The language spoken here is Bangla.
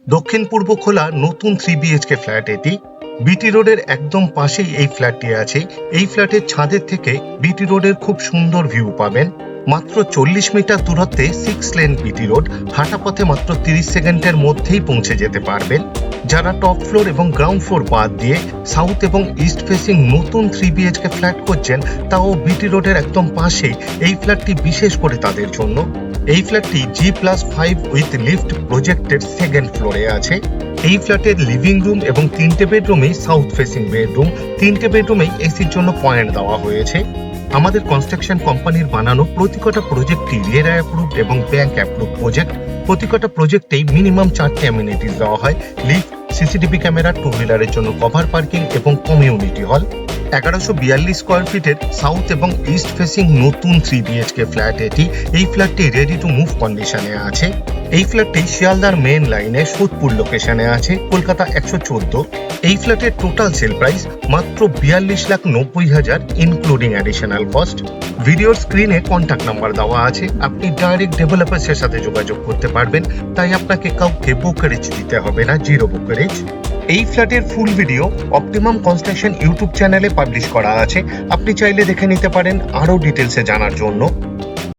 দক্ষিণ পূর্ব খোলা নতুন 3 বিএইচকে ফ্ল্যাট এটি। বিটি রোডের একদম পাশেই এই ফ্ল্যাটটি আছে। এই ফ্ল্যাটের ছাদের থেকে বিটি রোডের খুব সুন্দর ভিউ পাবেন। মাত্র 40 মিটার দূরত্বে 6 লেন বিটি রোড, হাঁটা পথে মাত্র 30 সেকেন্ডের মধ্যেই পৌঁছে যেতে পারবেন। যারা টপ ফ্লোর এবং গ্রাউন্ড ফ্লোর বাদ দিয়ে সাউথ এবং ইস্ট ফেসিং নতুন 3 বিএইচকে ফ্ল্যাট করছেন, তাও বিটি রোডের একদম পাশেই এই ফ্ল্যাটটি বিশেষ করে তাদের জন্য। এই ফ্ল্যাটটি G+5 উইথ লিফট প্রজেক্টের সেকেন্ড ফ্লোরে আছে। এই ফ্ল্যাটের লিভিং রুম এবং 3টে বেডরুমেই সাউথ ফেসিং বেডরুম, 3টে বেডরুমেই এসির জন্য পয়েন্ট দেওয়া হয়েছে। আমাদের কনস্ট্রাকশন কোম্পানির বানানো প্রতিকটা প্রজেক্টই রেরা অ্যাপ্রুভড এবং ব্যাংক অ্যাপ্রুভড প্রজেক্ট। প্রতিকটা প্রজেক্টেই মিনিমাম 4টে অ্যামিনিটিস দেওয়া হয়: লিফট, সিসিটিভি ক্যামেরা, টু হুইলারের জন্য কভার পার্কিং এবং কমিউনিটি হল। 1142 স্কোয়ার ফিটের সাউথ এবং ইস্ট ফেসিং নতুন 3 বিএইচকে ফ্ল্যাট এটি। এই ফ্ল্যাটটি রেডি টু মুভ কন্ডিশনে আছে। এই ফ্ল্যাটটি শিয়ালদার মেন লাইনে সোদপুর লোকেশনে আছে, কলকাতা 114। এই ফ্ল্যাটের টোটাল সেল প্রাইস মাত্র 42,90,000 ইনক্লুডিং অ্যাডিশনাল কস্ট। ভিডিওর স্ক্রিনে কন্ট্যাক্ট নাম্বার দেওয়া আছে, আপনি ডাইরেক্ট ডেভেলপার্সের সাথে যোগাযোগ করতে পারবেন, তাই আপনাকে কাউকে ব্রোকারেজ দিতে হবে না, জিরো ব্রোকারেজ। এই ফ্ল্যাটের full video optimum construction YouTube চ্যানেলে পাবলিশ করা আছে, আপনি চাইলে দেখে নিতে পারেন আরো ডিটেলসে জানার জন্য।